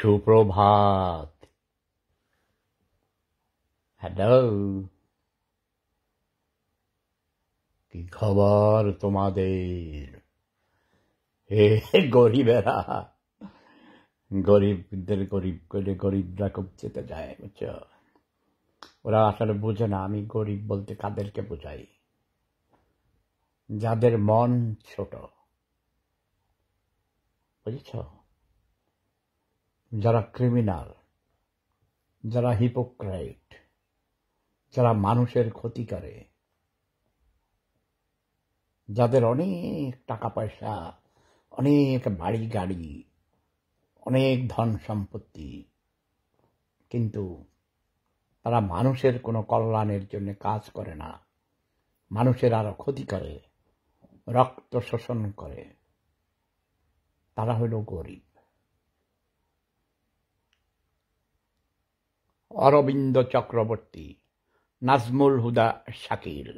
সুপ্রভাত। হ্যালো, কি খবর তোমাদের? হে গরিবেরা, গরিবদের গরিব করে গরিবরা খুব চেতে যায়, বুঝছো? ওরা আসলে বোঝে না আমি গরিব বলতে কাদেরকে বোঝাই। যাদের মন ছোট, বুঝেছ? যারা ক্রিমিনাল, যারা হিপোক্রাইট, যারা মানুষের ক্ষতি করে, যাদের অনেক টাকা পয়সা, অনেক বাড়ি গাড়ি, অনেক ধন সম্পত্তি, কিন্তু তারা মানুষের কোনো কল্যাণের জন্য কাজ করে না, মানুষের আরো ক্ষতি করে, রক্ত শোষণ করে, তারা হইল গরিব। অরবিন্দ চক্রবর্তী, নাজমুল হুদা শাকিল,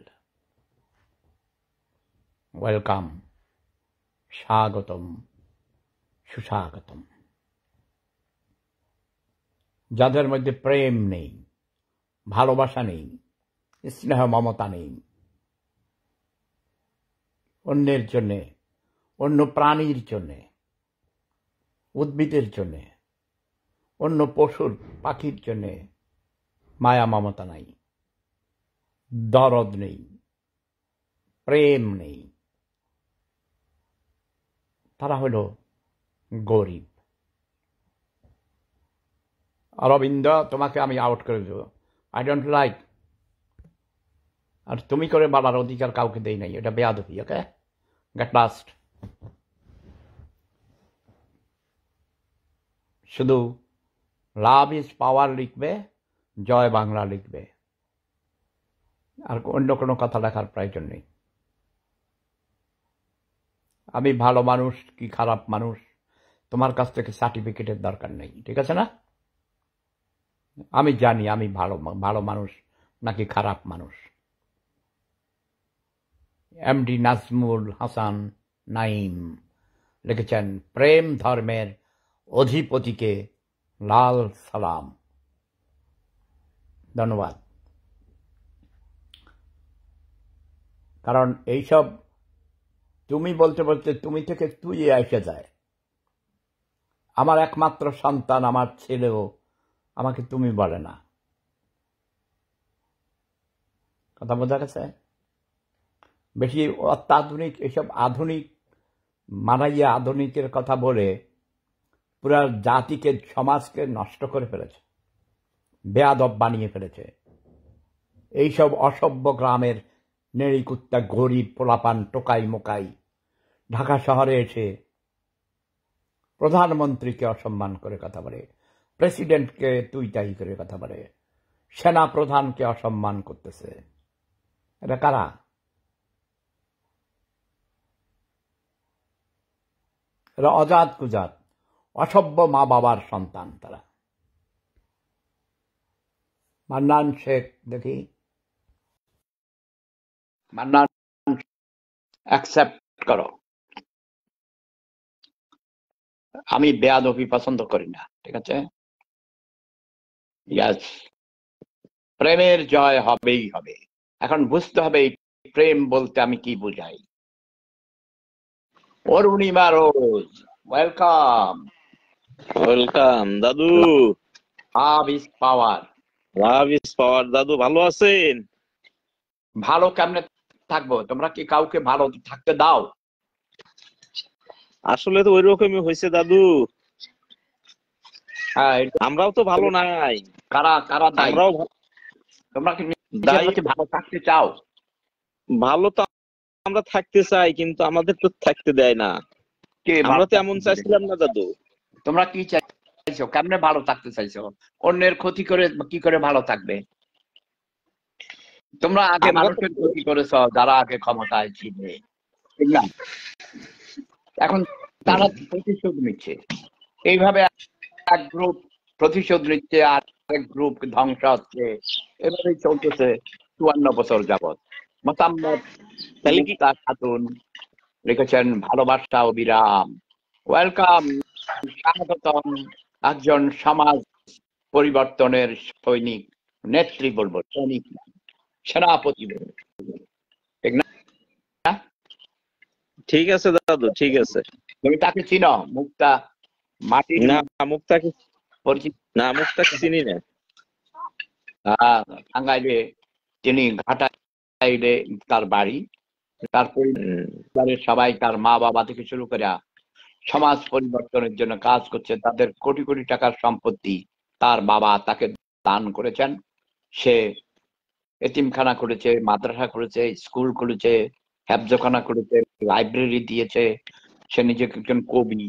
ওয়েলকাম, স্বাগতম, সুস্বাগতম। যাদের মধ্যে প্রেম নেই, ভালোবাসা নেই, স্নেহ মমতা নেই, অন্যের জন্যে, অন্য প্রাণীর জন্যে, উদ্ভিদের জন্যে, অন্য পশুর পাখির জন্যে মায়া মমতা নাই, দরদ নেই, প্রেম নেই, তারা হল গরিব। অরবিন্দ, তোমাকে আমি আউট করে দেব। I don't like. আর তুমি করে বলার অধিকার কাউকে দেই নাই, এটা বেয়াদবি। Okay, get lost. শুধু লাভ ইজ পাওয়ার লিখবে, জয় বাংলা লিখবে, আর অন্য কোনো কথা লেখার প্রয়োজন নেই। আমি ভালো মানুষ কি খারাপ মানুষ তোমার কাছ থেকে সার্টিফিকেটের দরকার নেই, ঠিক আছে না? আমি জানি আমি ভালো মানুষ নাকি খারাপ মানুষ। এমডি নাজমুল হাসান নাইম লিখেছেন, প্রেম ধর্মের অধিপতিকে লাল সালাম। ধন্যবাদ। কারণ এইসব তুমি বলতে বলতে তুমি থেকে তুই এসে যায়। আমার একমাত্র সন্তান, আমার ছেলেও আমাকে তুমি বলে না। কথা বোঝা গেছে? বেশি অত্যাধুনিক, এসব আধুনিক মানাইয়া আধুনিকের কথা বলে পুরা জাতিকে, সমাজকে নষ্ট করে ফেলেছে, বেয়াদব বানিয়ে ফেলেছে। এইসব অসভ্য গ্রামের নেড়িকুত্তা গরিব পোলাপান টোকাই মোকাই ঢাকা শহরে এসে প্রধানমন্ত্রীকে অসম্মান করে কথা বলে, প্রেসিডেন্টকে তুই তাই করে কথা বলে, সেনা প্রধানকে অসম্মান করতেছে। এটা কারা? এরা অজাত কুজাত অসভ্য মা বাবার সন্তান। তারা মান্নান শেখ, দেখি মান্নান, অ্যাকসেপ্ট করো। আমি বেয়াদবি পছন্দ করি না, ঠিক আছে? ইয়াস, প্রেমের জয় হবেই হবে। এখন বুঝতে হবে প্রেম বলতে আমি কি বুঝাই। অরুণিমা রোজ, ওয়েলকাম। ওয়েলকাম দাদু। লাভ ইজ পাওয়ার। লাভ ইজ পাওয়ার। দাদু ভালো আছেন? ভালো কেমনে থাকবো? তোমরা কি কাউকে ভালো থাকতে দাও? আসলে তো ওই রকমই হয়েছে দাদু। হ্যাঁ, আমরাও তো ভালো নাই। কারা কারা দায়ী? আমরাও তোমরা কি নিজের দায়ী। মধ্যে ভালো থাকতে চাও? ভালো তো আমরা থাকতে চাই, কিন্তু আমাদের তো থাকতে দেয় না। কে আমরা তো এমন চাইছিলাম না দাদু। তোমরা কি চাইছো? কেমনে ভালো থাকতে চাইছো? অন্যের ক্ষতি করে কি করে ভালো থাকবে? তোমরা আগে মানুষের ক্ষতি করেছো, যারা আগে ক্ষমতায় ছিল, ঠিক না? এখন তারা প্রতিশোধ নিচ্ছে। এইভাবে এক গ্রুপ প্রতিশোধ নিচ্ছে আর এক গ্রুপ ধ্বংস হচ্ছে। এভাবেই চলতেছে 54 বছর যাবৎ। মোসাম্মদ মুক্তা খাতুন লিখেছেন, ভালোবাসা ও বিরাম। ওয়েলকাম, স্বাগতম, একজন সমাজ পরিবর্তনের সৈনিক, নেত্রী বলবো, সৈনিক না, সেনাপতি বলবো, ঠিক না? ঠিক আছে দাদু, ঠিক আছে। তুমি তাকে চিনো? মুক্তা, মাটির না মুক্তাকে, পরিচিত। না মুক্তাকে চিনি না। টাঙ্গাইলে, তিনি ঘাটাইলে তার বাড়ি, তার পরিবারের সবাই, তার মা বাবা থেকে শুরু করে সমাজ পরিবর্তনের জন্য কাজ করছে। তাদের কোটি কোটি টাকার সম্পত্তি তার বাবা তাকে দান করেছেন। সে এতিমখানা করেছে, মাদ্রাসা করেছে, স্কুল করেছে, হেফজখানা করেছে, লাইব্রেরি দিয়েছে। সে নিজেকে একজন কবি,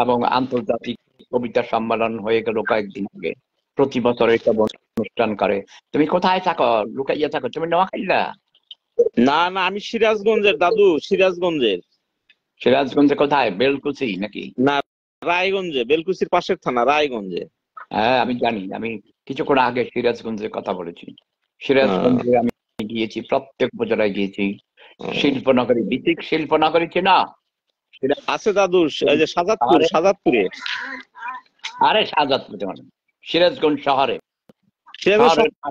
এবং আন্তর্জাতিক কবিতা সম্মেলন হয়ে গেল কয়েকদিন আগে। প্রতি বছর এইসব অনুষ্ঠান করে। তুমি কোথায় থাকো? লুকাইয়া থাকো? তুমি নোয়াখালীরা? না না, আমি সিরাজগঞ্জের দাদু, সিরাজগঞ্জের। সিরাজগঞ্জে কোথায়? বেলকুচি নাকি? না, রায়গঞ্জে, বেলকুচির পাশের থানা রায়গঞ্জে। হ্যাঁ, আমি জানি। আমি কিছুক্ষণ আগে সিরাজগঞ্জের কথা বলেছি। সিরাজগঞ্জে আমি গিয়েছি, প্রত্যেক উপজেলায় গিয়েছি। শিল্পনগরী, বিতিক শিল্পনগরী চেনা? আছে দাদু, এই যে সাজাদপুর, সাজাদপুরে। আরে শাহজাদপুর মানে সিরাজগঞ্জ শহরে,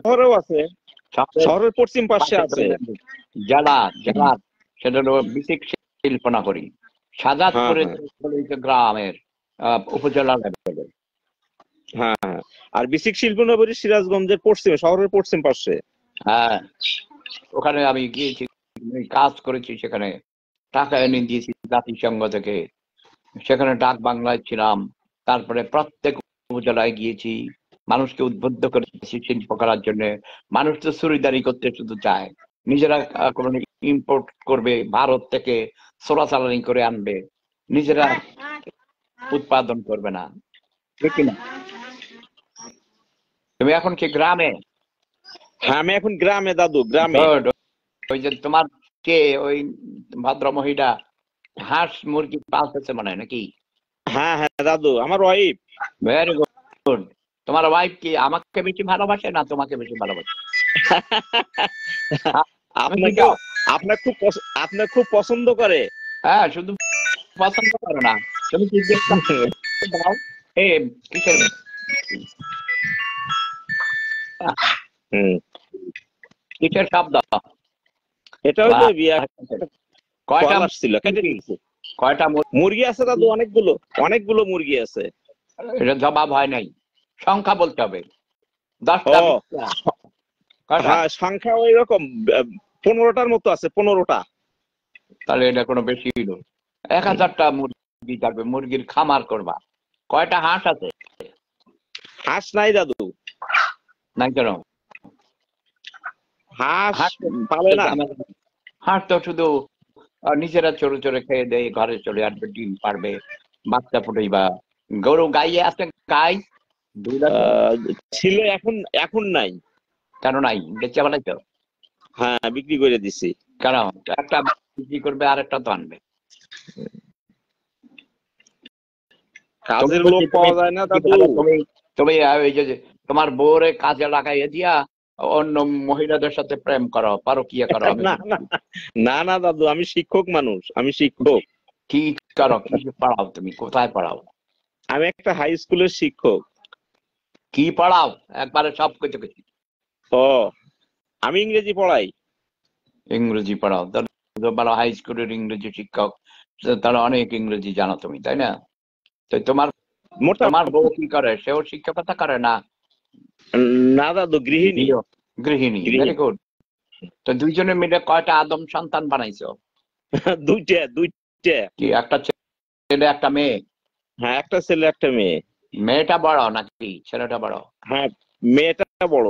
শহরেও আছে, শহরের পশ্চিম পাশে আছে। জেলা, জেলা সেটা হলো বিতিক শিল্পনগরী। শাহজাদপুরে গ্রামের উপজেলা লেভেলে। হ্যাঁ, আর বিসিক শিল্পনগরী সিরাজগঞ্জের পশ্চিমে, শহরের পশ্চিম পাশে। হ্যাঁ, ওখানে আমি গিয়েছি, কাজ করেছি। সেখানে টাকা এনে দিয়েছি জাতিসংঘ থেকে। সেখানে ডাক বাংলায় ছিলাম। তারপরে প্রত্যেক উপজেলায় গিয়েছি, মানুষকে উদ্বুদ্ধ করেছি শিল্প করার জন্য। মানুষ তো চুরিদারি করতে শুধু চায়, নিজেরা কোনো ইম্পোর্ট করবে, ভারত থেকে চোরাচালানি করে আনবে, নিজেরা উৎপাদন করবে না, ঠিক না? তুমি এখন কি গ্রামে? হ্যাঁ, আমি এখন গ্রামে দাদু, গ্রামে। ওই যে তোমার কে, ওই ভদ্র মহিলা হাঁস মুরগি পালতেছে মনে হয় নাকি? হ্যাঁ হ্যাঁ দাদু, আমার ওয়াইফ। Very good. তোমার ওয়াইফ কি আমাকে বেশি ভালোবাসে না তোমাকে বেশি ভালোবাসে? আপনাকে, আপনার খুব পছন্দ করে। হ্যাঁ, শুধু পছন্দ করে না, তুমি কি দাও? কিসের কিসের শব্দ? এটা হলো কয়টা আসছিল, কেটে দিচ্ছি। কয়টা মুরগি আছে দাদু? অনেকগুলো, অনেকগুলো মুরগি আছে। এটা জবাব হয় নাই, সংখ্যা বলতে হবে। 10টা? হ্যাঁ, সংখ্যা ওই রকম 15টার মতো আছে, 15টা। তাহলে এটা কোনো বেশি হইল। 1000টা মুরগি থাকবে, মুরগির খামার করবা। কয়টা হাঁস আছে? হাঁস নাই দাদু। নাই কেন? হাঁস পাবে না। হাঁস তো শুধু নিজেরা চড়ে চড়ে খেয়ে দেয়, ঘরে চলে আসবে, ডিম পারবে, বাচ্চা ফুটাইবা। গরু গাই আছে? গাই ছিল, এখন এখন নাই। কেন নাই? বেচা বেলাই তো? হ্যাঁ, বিক্রি করে দিছি। কেন? একটা বিক্রি করবে, আর একটা তো আনবে। কাজের লোক পাওয়া যায় না দাদু। তুমি ওই যে তোমার বউরে কাজে লাগাইয়া দিয়া অন্য মহিলাদের সাথে প্রেম করো, পরকিয়া করো? না না দাদু, আমি শিক্ষক মানুষ, আমি শিক্ষক। কি করো? কি পড়াও? তুমি কোথায় পড়াও? আমি একটা হাই স্কুলের শিক্ষক। কি পড়াও? একবারে সব কিছু কিছু। ও, আমি ইংরেজি পড়াই। ইংরেজি পড়াও? বলো হাই স্কুলের ইংরেজি শিক্ষক, তাহলে অনেক ইংরেজি জানো তুমি, তাই না? তো তোমার বউ কি করে? সেও শিক্ষকতা করে না? না দাদু, গৃহিণী। গৃহিণী, ভেরি গুড। তো দুইজনে মিলে কয়টা আদম সন্তান বানাইছো? দুইটা, দুইটা। কি, একটা ছেলে একটা মেয়ে? হ্যাঁ, একটা ছেলে একটা মেয়ে। মেয়েটা বড় নাকি ছেলেটা বড়? হ্যাঁ, মেয়েটা বড়।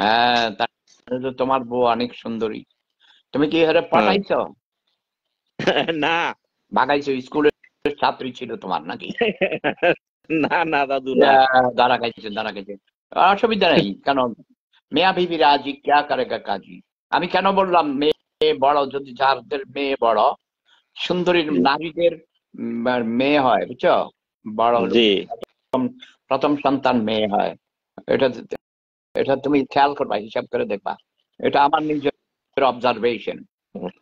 হ্যাঁ, তাহলে তোমার বউ অনেক সুন্দরী। তুমি কি হারে পাঠাইছো? না, ভাগাইছো? স্কুলের ছাত্রী ছিল তোমার নাকি? না না দাদু, না। দাঁড়া খাইছে। অসুবিধা নেই। কেন? মেয়া বিবি রাজি, ক্যা করেগা কাজী। আমি কেন বললাম মেয়ে বড়? যদি যাদের মেয়ে বড়, সুন্দরী নারীদের মেয়ে হয়, বুঝছো? বড় হলো প্রথম সন্তান মেয়ে হয়। এটা এটা তুমি খেয়াল করবা, হিসাব করে দেখবা। এটা আমার নিজের অবজারভেশন।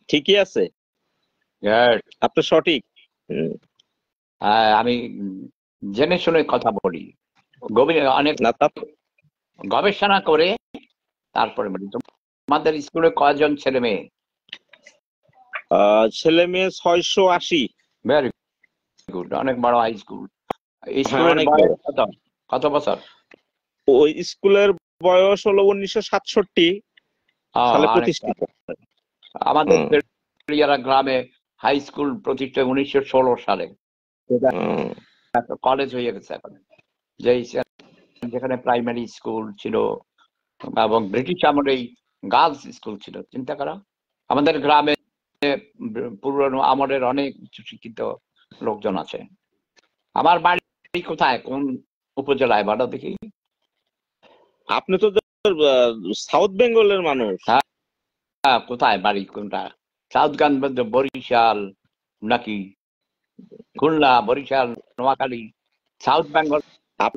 ঠিকই আছে, আপনি সঠিক। আমি জেনে শুনে কথা বলি। অনেক না গবেষণা করে তারপরে বলি, তোমাদের স্কুলে কয়জন ছেলে মেয়ে? ছেলে মেয়ে 680। ভেরি গুড, অনেক বড় হাই স্কুল। হ্যাঁ, স্কুলের অনেক বয়স বড়। কত বছর? ওই স্কুলের বয়স হলো 1967 সালে অনেক। প্রতিষ্ঠিত। আমাদের গ্রামে হাই স্কুল প্রতিষ্ঠা 1916 সালে, কলেজ হয়ে গেছে এখন। যেখানে প্রাইমারি স্কুল ছিল এবং ব্রিটিশ আমলেই গার্লস স্কুল ছিল, চিন্তা করা। আমাদের গ্রামে পুরনো আমলের অনেক উচ্চশিক্ষিত লোকজন আছে। আমার বাড়ি কোথায়, কোন উপজেলায় বলো দেখি? আপনি তো সাউথ বেঙ্গলের মানুষ। হ্যাঁ, কোথায় বাড়ি, কোনটা? সাউথগান, বরিশাল নাকি খুলনা, বরিশাল, নোয়াখালী? সাউথ বেঙ্গল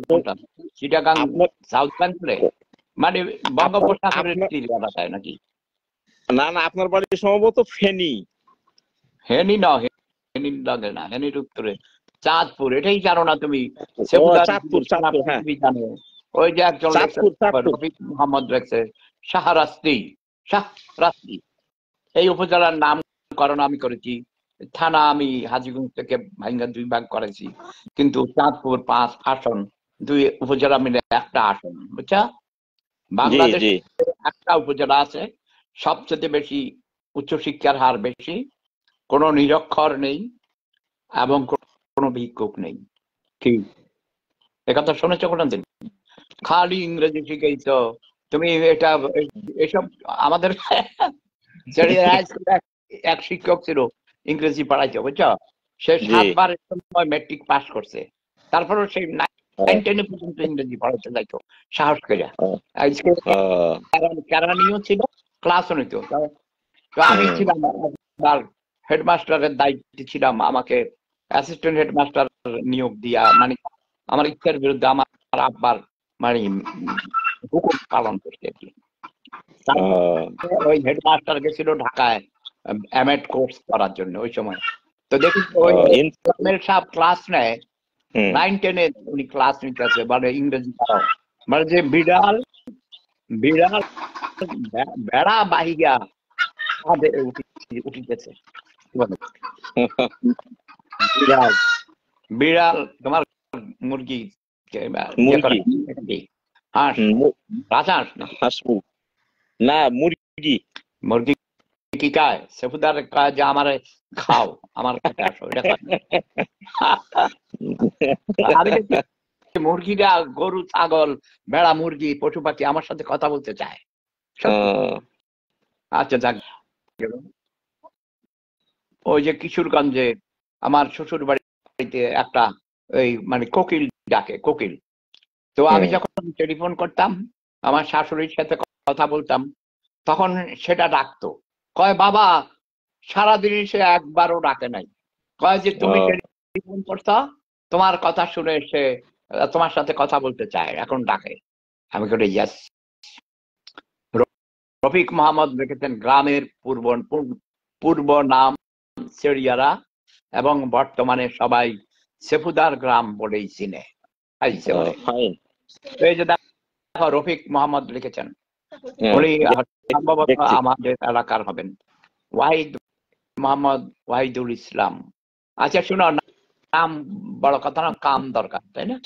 কোনটা? চিটাগাং সাউথ বেঙ্গলে, মানে বঙ্গোপসাগরের এলাকায় নাকি? না না, আপনার বাড়ি সম্ভবত ফেনী। হেনি না, হেনি লাগে না, হেনির উত্তরে চাঁদপুর। এটাই জানো না তুমি? চাঁদপুর, চাঁদপুর, হ্যাঁ। জানো, ওই যে একজন চাঁদপুর। রফিক মোহাম্মদ লেখছে শাহরাস্তি, শাহরাস্তি। এই উপজেলার নামকরণ আমি করেছি। থানা আমি হাজীগঞ্জ থেকে ভাঙ্গা 2 ভাগ করেছি, কিন্তু চাঁদপুর 5 আসন, 2 উপজেলা মিলে একটা আসন, বুঝছা? বাংলাদেশে একটা উপজেলা আছে সবচেয়ে বেশি উচ্চশিক্ষার হার বেশি, কোনো নিরক্ষর নেই এবং কোনো ভিক্ষুক নেই। কি একথা শুনেছ কোনদিন? খালি ইংরেজি শিখেছ তুমি। এটা এসব আমাদের এক শিক্ষক ছিল ইংরেজি পড়াইতো, বুঝছো? সে 7 বারের সময় ম্যাট্রিক পাস করছে, তারপরে সে 9, 10 পর্যন্ত ইংরেজি পড়াইতে যাইতো সাহস করে। কেরানিও ছিল, ক্লাসও নিত। তো আমি ছিলাম হেডমাস্টারের দায়িত্বে ছিলাম, আমাকে অ্যাসিস্ট্যান্ট হেডমাস্টার নিয়োগ দিয়া, মানে আমার ইচ্ছার বিরুদ্ধে আমার আব্বার মানে হুকুম পালন করতে আর কি। ওই হেডমাস্টার গেছিল ঢাকায় এমএড কোর্স করার জন্য ওই সময়। তো দেখি ওই সব ক্লাস নেয়, 9, 10 উনি ক্লাস নিতে আছে, মানে ইংরেজি পড়াও, মানে যে বিড়াল বিড়াল বেড়া বাহিয়া উঠিতেছে। বিড়াল বিড়াল তোমার মুরগি, হাঁস, রাজহাঁস না, মুরগি। মুরগি কি খায়? সেফুদার কাজ যে আমার খাও, আমার খেতে আসো, এটা মুরগিরা, গরু, ছাগল, ভেড়া, মুরগি, পশু পাখি আমার সাথে কথা বলতে চায়। আচ্ছা, যাক। ওই যে কিশোরগঞ্জে আমার শ্বশুর বাড়িতে একটা ওই মানে কোকিল ডাকে, কোকিল। তো আমি যখন টেলিফোন করতাম আমার শাশুড়ির সাথে কথা বলতাম, তখন সেটা ডাকতো, কয় বাবা সারাদিন সে একবারও ডাকে নাই, কয় যে তুমি টেলিফোন করছো, তোমার কথা শুনে সে তোমার সাথে কথা বলতে চায়, এখন ডাকে। আমি বলি ইয়েস। রফিক মোহাম্মদ লিখেছেন গ্রামের পূর্ব নাম সেরিয়ারা এবং বর্তমানে সবাই সেফুদার গ্রাম বলেই চিনে। এই যে দেখো রফিক মোহাম্মদ লিখেছেন, উনি সম্ভবত আমাদের এলাকার হবেন। ওয়াহিদ মোহাম্মদ ওয়াহিদুল ইসলাম। আচ্ছা শুনো, নাম বড় কথা না, কাম দরকার, তাই না?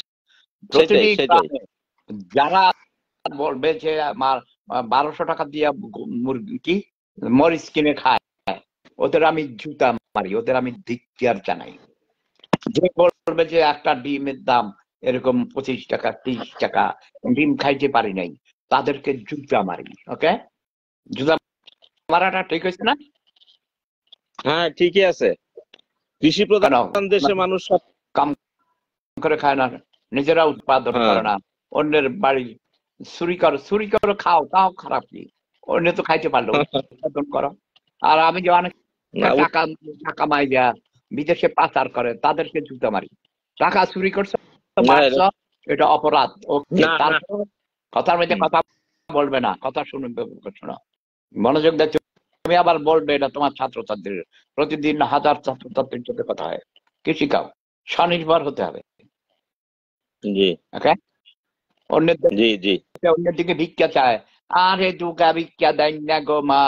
প্রতিটি গ্রামে যারা বলবে যে আমার 1200 টাকা দিয়ে মুরগি মরিচ কিনে খায়, ওদের আমি জুতা মারি, ওদের আমি ধিক্কার জানাই। যে বলবে যে একটা ডিমের দাম এরকম 25 টাকা 30 টাকা, ডিম খাইতে পারি নাই, তাদেরকে জুতা মারি। ওকে, জুতা মারাটা ঠিক হয়েছে না? হ্যাঁ, ঠিকই আছে। কৃষি প্রধান দেশে মানুষ সব কাম করে খায় না, নিজেরা উৎপাদন করে না, অন্যের বাড়ি চুরি করো খাও, তাও খারাপ কি? অন্য তো খাইতে পারলো, উৎপাদন করো। আর আমি যে অনেক টাকা মাইয়া বিদেশে পাচার করে তাদেরকে জুতা মারি। টাকা চুরি করছো, এটা অপরাধ। তারপর কথার মধ্যে কথা বলবে না, কথা শুনবে, শোনো, মনোযোগ দিয়ে তুমি আবার বলবে, এটা তোমার ছাত্রছাত্রীর, প্রতিদিন 1000 ছাত্রছাত্রীর সাথে কথা হয়, কি শিখাও? স্বনির্ভর হতে হবে। ওকে, অন্যের জি জি অন্যের দিকে ভিক্ষা চায়, আরে দুগা ভিক্ষা দেন না গো মা,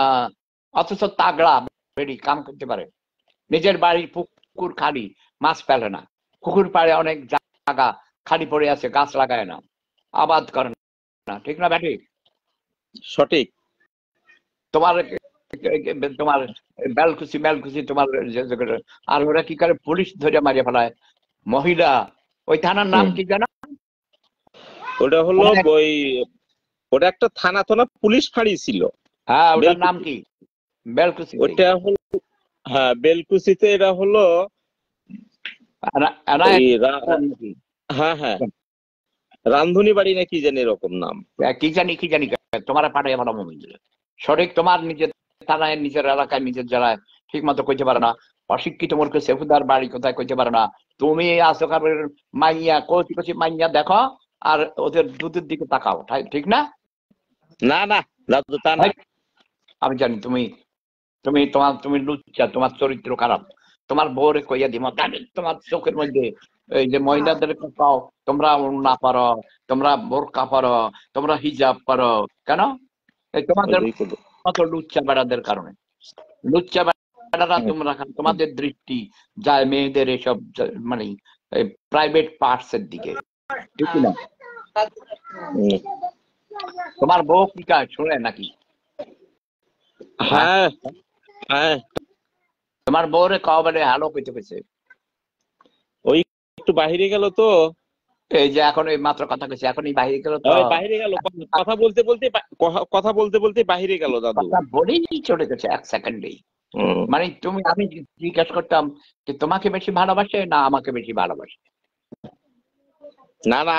অথচ তাগড়া বেরি কাম করতে পারে, নিজের বাড়ির পুকুর খালি, মাছ ফেলে না, পুকুর পাড়ে অনেক জায়গা খালি পড়ে আছে, গাছ লাগায় না, আবাদ করে না, ঠিক না ব্যাটি? সঠিক। তোমার তোমার বেলকুচি মেলকুচি তোমার আর ওরা কি করে, পুলিশ ধরে মারিয়ে ফেলায় মহিলা। ওই থানার নাম কি জানো? ওটা হলো ওই, ওটা একটা থানা তো না, পুলিশ ফাঁড়ি ছিল। হ্যাঁ, ওটার নাম কি? বেলকুচি। ওটা হলো, হ্যাঁ বেলকুচিতে। এটা হলো হ্যাঁ হ্যাঁ রান্ধুনি বাড়ি না কি জানি এরকম নাম, কি জানি তোমার পাঠাইয়া ভালো মন্দির সঠিক, তোমার নিজের থানায়, নিজের এলাকায়, নিজের জেলায় ঠিক মতো কইতে পারে না, অশিক্ষিত মূর্খ সেফুদার বাড়ি কোথায় কইতে পারে না, তুমি আসো কাবের মাইয়া, কচি কচি মাইয়া দেখো আর ওদের দুধের দিকে তাকাও, ঠিক না? না না দাদু তা না। আমি জানি তুমি তুমি তোমার তুমি লুচ্চা, তোমার চরিত্র খারাপ, তোমার বউরে কইয়া দিব তোমার চোখের মধ্যে এই যে মহিলাদের পাও, তোমরা না পারো, তোমরা বোরকা পারো, তোমরা হিজাব পারো, কেন? এই তোমাদের মতো লুচ্চা বেড়াদের কারণে। লুচ্চা বেড়ারা তোমরা, তোমাদের দৃষ্টি যায় মেয়েদের এসব মানে প্রাইভেট পার্টস এর দিকে, ঠিক না? তোমার বউ কি কাজ শুনে নাকি? হ্যাঁ হ্যাঁ তোমার বউরে কবে হ্যালো কইতে কইছে? ওই একটু বাহিরে গেল তো, এই যে এখন এই মাত্র কথা কইছে, এখনই বাইরে গেল তো, বাইরে গেল কথা বলতে বলতে বাহিরে গেল দাদু। কথা বলেই চলে গেছে এক সেকেন্ডেই। মানে তুমি, আমি জিজ্ঞাসা করতাম যে তোমাকে বেশি ভালোবাসে না আমাকে বেশি ভালোবাসে? না না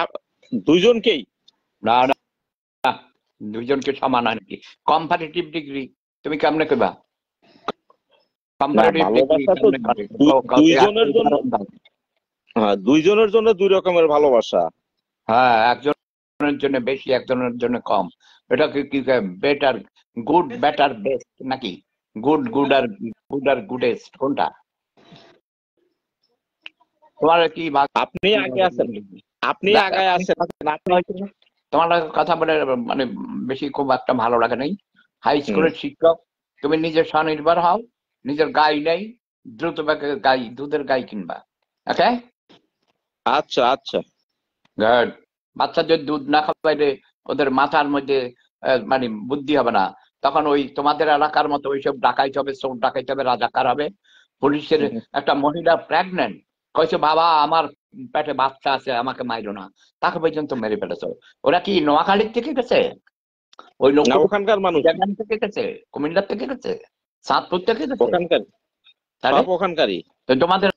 দুইজনকেই। না না, দুইজনকে সমান হয় নাকি? কম্পারেটিভ ডিগ্রি তুমি কেমনে কইবা? কম্পারেটিভ ডিগ্রি দুইজনের জন্য, হ্যাঁ দুইজনের জন্য দুই রকমের ভালোবাসা। হ্যাঁ, একজনের জন্য বেশি, একজনের জন্য কম। এটা কি বেটার, গুড বেটার বেস্ট নাকি? গুড আর গুডেস্ট কোনটা? তোমার কি আপনি আগে আছেন, আপনি আগে আছেন। তোমার কথা বলে মানে বেশি খুব একটা ভালো লাগে নাই। হাই স্কুলের শিক্ষক, তুমি নিজে স্বনির্ভর হও, নিজের গাই নেই, দ্রুত বেগে গাই, দুধের গাই কিনবা। ওকে, আচ্ছা আচ্ছা গুড। বাচ্চাদের দুধ না খাওয়াইলে ওদের মাথার মধ্যে মানে বুদ্ধি হবে না, তখন ওই তোমাদের এলাকার মতো ওইসব ডাকাইতে হবে, চোর ডাকাইতে হবে, রাজাকার হবে। পুলিশের একটা মহিলা প্রেগনেন্ট, কইছে বাবা আমার পেটে বাচ্চা আছে, আমাকে মাইরো না, তাকে পর্যন্ত মেরে ফেলেছো। ওরা কি নোয়াখালীর থেকে গেছে? ওই লোক ওখানকার মানুষ থেকে গেছে, কুমিল্লার থেকে গেছে, চাঁদপুর থেকে গেছে, ওখানকারই। তো তোমাদের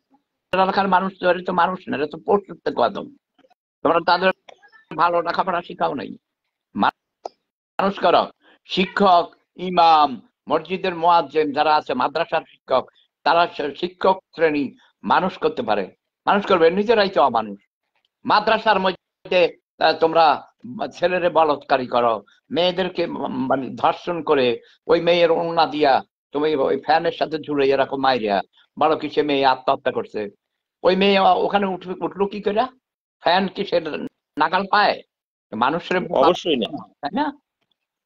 এলাকার মানুষ তো, এরা তো মানুষ না, এরা তো পশুর থেকে একদম। তোমরা তাদের ভালো লেখাপড়া শিখাও নাই, মানুষ করো। শিক্ষক, ইমাম, মসজিদের মুয়াজ্জিন যারা আছে, মাদ্রাসার শিক্ষক, তারা শিক্ষক শ্রেণী মানুষ করতে পারে, মানুষ করবে, নিজেরাই তো অমানুষ। মাদ্রাসার মধ্যে তোমরা ছেলেরে বলৎকারী করো, মেয়েদেরকে মানে ধর্ষণ করে, ওই মেয়ের ওড়না দিয়া তুমি ওই ফ্যানের সাথে ঝুলে এরকম মাইরিয়া, বলো কি সে মেয়ে আত্মহত্যা করছে? ওই মেয়ে ওখানে উঠলো কি করে? ফ্যান কি সে নাগাল পায়? মানুষের অবশ্যই না, তাই না?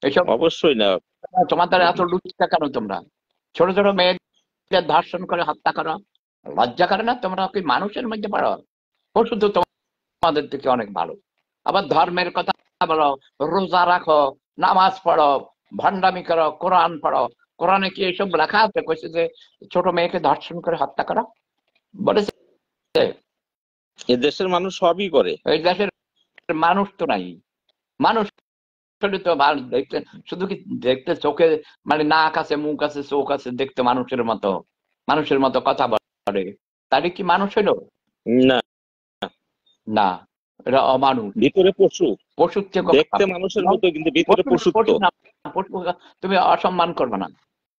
এইসব অবশ্যই না। তোমাদের এত লুচ্চা কেন? তোমরা ছোট ছোট মেয়েদের ধর্ষণ করে হত্যা করো, লজ্জা করে না? তোমরা কি মানুষের মধ্যে পড়ো? পশু তো তোমাদের থেকে অনেক ভালো। আবার ধর্মের কথা বলো, রোজা রাখো, নামাজ পড়ো, ভণ্ডামি করো, কোরআন পড়ো। কোরআনে কি এইসব লেখা আছে কইছে যে ছোট মেয়েকে ধর্ষণ করে হত্যা করো? বলেছে? এ দেশের মানুষ সবই করে। এই দেশের মানুষ তো নাই, মানুষ তো ভালো দেখতে, শুধু কি দেখতে চোখে মানে নাক আছে, মুখ আছে, চোখ আছে, দেখতে মানুষের মতো, মানুষের মতো কথা বলে, তাহলে কি মানুষ হলো? না না, এটা অমানুষ, ভিতরে পশু। পশুর থেকে দেখতে মানুষের মতো কিন্তু ভিতরে পশুত্ব। তুমি অসম্মান করবে না।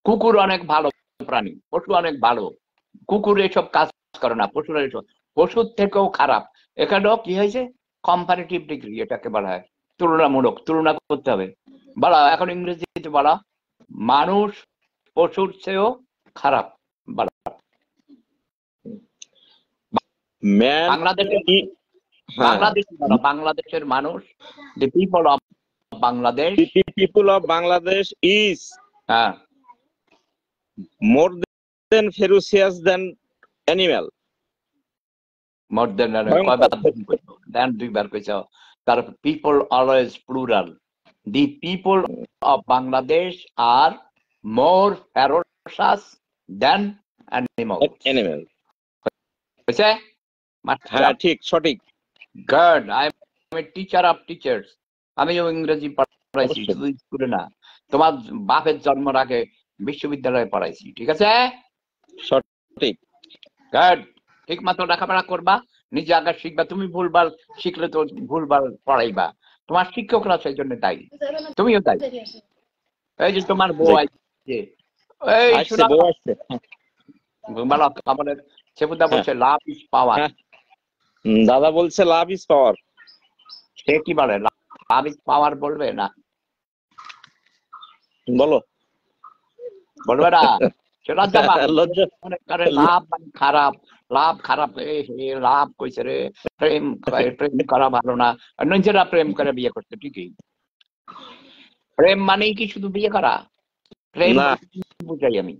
কুকুর অনেক ভালো প্রাণী, পশু অনেক ভালো, কুকুর এসব কাজ করে না, পশুরা এসব, পশুর থেকেও খারাপ। এখানেও কি হয়েছে? কম্পারেটিভ ডিগ্রি এটাকে বলা হয়, তুলনামূলক, তুলনা করতে হবে। বলা এখন ইংরেজিতে বলা, মানুষ পশুর চেয়েও খারাপ বলা। বাংলাদেশে বাংলাদেশি বাংলাদেশের মানুষ, the people of Bangladesh, people of Bangladesh is more than ferocious than animal. More than দুইবার কইছ। তার people always plural. The people of Bangladesh are more ferocious than animals. Animal. বুঝছে? হ্যাঁ ঠিক সঠিক। Good. I am a teacher of teachers. আমিও ইংরেজি পড়াইছি, শুধু স্কুলে না। তোমার বাপের জন্মের আগে বিশ্ববিদ্যালয়ে পড়াইছি, ঠিক আছে? সঠিক। গুড। ঠিক মতো লেখাপড়া করবা, নিজে আগে শিখবা। তুমি ভুলভাল শিখলে তো ভুলভাল পড়াইবা। তোমার শিক্ষকরা সেই জন্য তাই, তুমিও তাই। এই যে তোমার বউ আসছে, এই শোনা বউ আসছে, ভালো আমাদের সেবুদা বলছে লাভ ইজ পাওয়ার। দাদা বলছে লাভ ইজ পাওয়ার। সে কি বলে লাভ ইজ পাওয়ার বলবে না? বলো, বলবে না? লাভ খারাপ, লাভ খারাপ, লাভ কইছে রে, প্রেম প্রেম করা ভালো না। নিজেরা প্রেম করে বিয়ে করতে, ঠিকই। প্রেম মানেই কি শুধু বিয়ে করা? প্রেম বুঝাই আমি,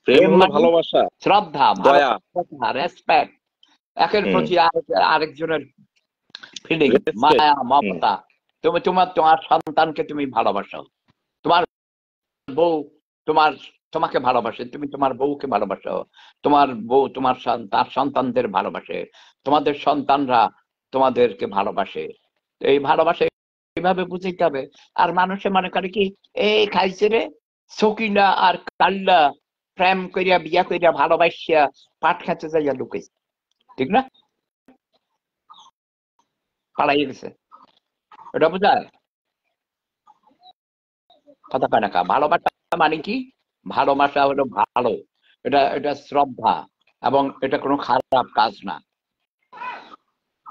প্রেম হলো ভালোবাসা, শ্রদ্ধা, দয়া, রেসপেক্ট, একের প্রতি আরেকজনের ফিলিং, মায়া, মমতা। তুমি তোমার সন্তানকে তুমি ভালোবাসো, তোমার বউ তোমাকে ভালোবাসে, তুমি তোমার বউকে ভালোবাসো, তোমার বউ তার সন্তানদের ভালোবাসে, তোমাদের সন্তানরা তোমাদেরকে ভালোবাসে। এই ভালোবাসা এইভাবে বুঝতে হবে। আর মানুষে মনে করে কি এই খাইছে রে সকিনা আর কাল্লা প্রেম করিয়া বিয়া করিয়া ভালোবাসিয়া পাট খাইতে যাইয়া লুকাইছে, ঠিক না? পালাই গেছে, এটা বোঝায় কথা কয় না। ভালোবাসা মানে কি? ভালোবাসা হলো ভালো, এটা শ্রদ্ধা, এবং এটা কোনো খারাপ কাজ না।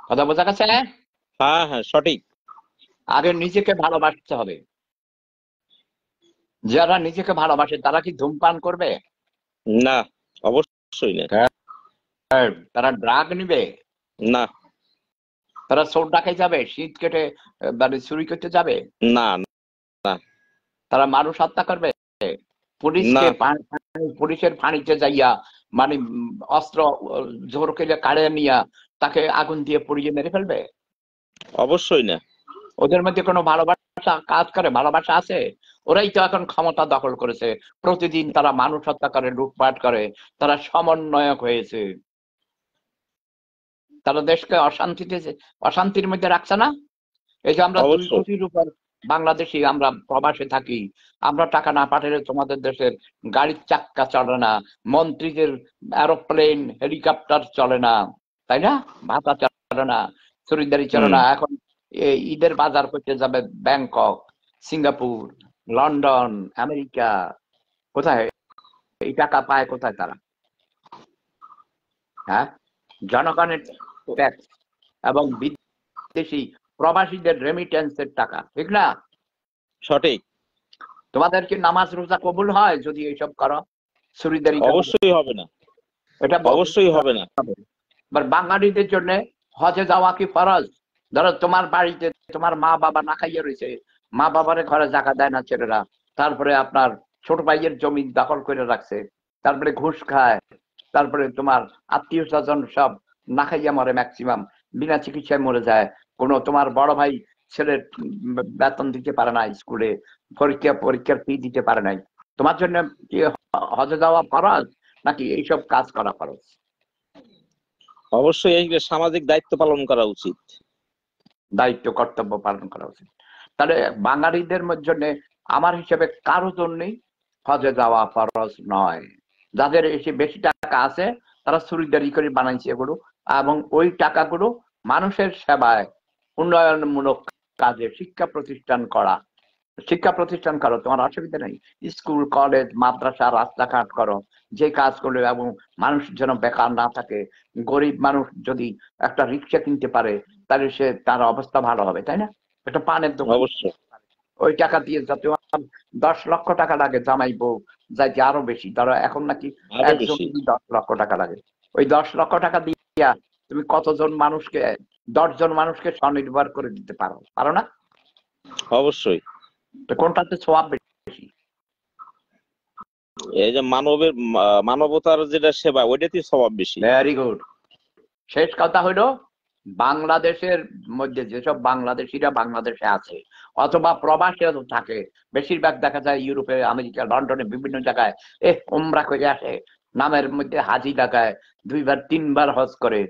কথা বোঝা গেছে? হ্যাঁ হ্যাঁ সঠিক। আগে নিজেকে ভালোবাসতে হবে। যারা নিজেকে ভালোবাসে তারা কি ধূমপান করবে? না, অবশ্যই না। তারা ড্রাগ নিবে? না। তারা চোর ডাকাই যাবে, শীত কেটে চুরি করতে যাবে? না না। তারা মানুষ হত্যা করবে? পুলিশের ফাঁড়িতে যাইয়া মানে অস্ত্র জোর করে কাড়ে নিয়া তাকে আগুন দিয়ে পুড়িয়ে মেরে ফেলবে? অবশ্যই না। ওদের মধ্যে কোনো ভালোবাসা কাজ করে? ভালোবাসা আছে? ওরাই তো এখন ক্ষমতা দখল করেছে, প্রতিদিন তারা মানুষ হত্যা করে, লুটপাট করে, তারা সমন্বয়ক হয়েছে, তারা দেশকে অশান্তির মধ্যে রাখছে না? এই যে আমরা 2 কোটির উপর বাংলাদেশি, আমরা প্রবাসে থাকি, আমরা টাকা না পাঠালে তোমাদের দেশের গাড়ির চাক্কা চলে না, মন্ত্রীদের এরোপ্লেন হেলিকপ্টার চলে না, তাই না? ভাতা চলে না, চুরিদারি চলে না। এখন ঈদের বাজার করতে যাবে ব্যাংকক, সিঙ্গাপুর, লন্ডন, আমেরিকা, কোথায় এই টাকা পায়? কোথায় তারা? হ্যাঁ, জনগণের ট্যাক্স এবং বিদেশি প্রবাসীদের রেমিটেন্সের টাকা, ঠিক না? সঠিক। তোমাদের কি নামাজ রোজা কবুল হয় যদি এইসব করো? চুরিদারি? অবশ্যই হবে না, এটা অবশ্যই হবে না। বাঙালিদের জন্য হজে যাওয়া কি ফরজ? ধরো তোমার বাড়িতে তোমার মা বাবা না খাইয়ে রয়েছে, মা বাবার ঘরে জায়গা দেয় না ছেলেরা, তারপরে আপনার ছোট ভাইয়ের জমি দখল করে রাখছে, তারপরে ঘুষ খায়, তারপরে তোমার আত্মীয় স্বজন সব না খাইয়া মরে, ম্যাক্সিমাম বিনা চিকিৎসায় মরে যায়। কোনো তোমার বড় ভাই ছেলের বেতন দিতে পারে না, স্কুলে পরীক্ষার ফি দিতে পারে নাই, তোমার জন্য কি হজে যাওয়া ফরজ নাকি এইসব কাজ করা ফরজ? অবশ্যই এই সামাজিক দায়িত্ব পালন করা উচিত, দায়িত্ব কর্তব্য পালন করা উচিত। তাহলে বাঙালিদের জন্য আমার হিসেবে কারো জন্যই হজে যাওয়া ফরজ নয়। যাদের এসে বেশি টাকা আছে তারা চুরিদারি করে বানাইছে এগুলো, এবং ওই টাকাগুলো মানুষের সেবায়, উন্নয়নমূলক কাজে, শিক্ষা প্রতিষ্ঠান করো, তোমার অসুবিধা নেই। স্কুল, কলেজ, মাদ্রাসা, রাস্তাঘাট করো, যে কাজ করলে এবং মানুষ যেন বেকার না থাকে। গরিব মানুষ যদি একটা রিক্সা কিনতে পারে তাহলে তার অবস্থা ভালো হবে, তাই না? একটা পানের দোকান, অবশ্যই ওই টাকা দিয়ে যাতে 10 লক্ষ টাকা লাগে জামাই বউ যাইতে, আরো বেশি, ধরো এখন নাকি 10 লক্ষ টাকা লাগে, ওই 10 লক্ষ টাকা দিয়া তুমি কতজন মানুষকে 10 জন মানুষকে স্বনির্ভর করে দিতে পারো না? অবশ্যই। তো কোনটাতে সওয়াব বেশি? এই যে মানবতার যেটা সেবা, ওইটাতেই স্বভাব বেশি। Very good. শেষ কথা হইলো, বাংলাদেশের মধ্যে যেসব বাংলাদেশিরা বাংলাদেশে আছে অথবা প্রবাসে থাকে, বেশিরভাগ দেখা যায় ইউরোপে, আমেরিকা, লন্ডনে, বিভিন্ন জায়গায় উমরা করে আসে, নামের মধ্যে হাজি লাগায়, 2বার 3বার হজ করে।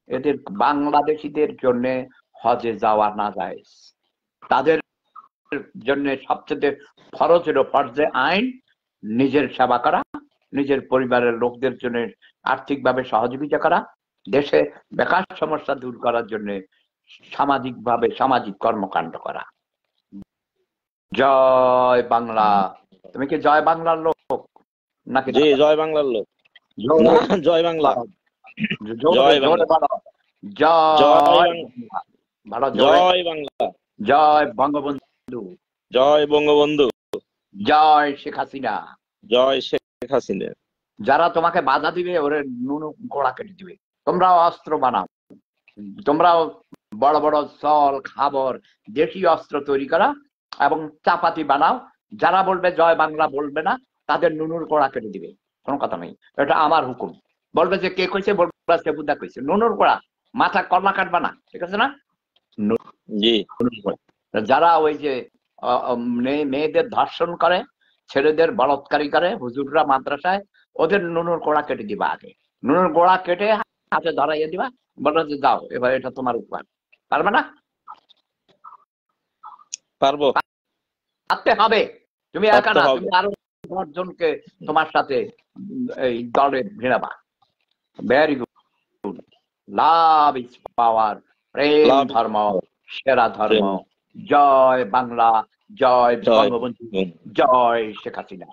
এদের বাংলাদেশিদের জন্য হজে যাওয়া না যায়। তাদের জন্য সবচেয়ে ফরজ হলো ফরজে আইন নিজের সেবা করা, নিজের পরিবারের লোকদের জন্য আর্থিকভাবে সহযোগিতা করা, দেশে বেকার সমস্যা দূর করার জন্য সামাজিকভাবে সামাজিক কর্মকাণ্ড করা। জয় বাংলা। তুমি কি জয় বাংলার লোক নাকি? জি, জয় বাংলার লোক। না, জয় বাংলা। জয় বাংলা। জয় ভালো। জয় বাংলা। জয় বঙ্গবন্ধু। জয় বঙ্গবন্ধু। জয় শেখ হাসিনা। জয় শেখ হাসিনা। যারা তোমাকে বাধা দিবে ওরে নুনু গোড়া কেটে দিবে। তোমরাও অস্ত্র বানাও, তোমরাও বড় বড় চল খাবার দেশি অস্ত্র তৈরি করা এবং চাপাতি বানাও। যারা বলবে জয় বাংলা বলবে না, তাদের নুনুর গোড়া কেটে দিবে। কোনো কথা নেই, এটা আমার হুকুম। বলবে যে কে কইছে, বলবে সেবুদা কইছে। নুনুর গোড়া, মাথা কর্মা কাটবা না, ঠিক আছে না? জি। যারা ওই যে মেয়েদের ধর্ষণ করে, ছেলেদের বলৎকারী করে, হুজুররা মাদ্রাসায়, ওদের নুনুর গোড়া কেটে দিবা। আগে নুনুর গোড়া কেটে হাতে ধরাইয়ে দিবা, বলো যে যাও এবার এটা তোমার উপহার। পারবে না? পারবো। পারতে হবে। তুমি একা না, তুমি আরো 10 জনকে তোমার সাথে এই দলে ভিড়াবা। Very good. Love is power. প্রেম ধর্ম সেরা ধর্ম। জয় বাংলা, জয় বঙ্গবন্ধু, জয় শেখ হাসিনা।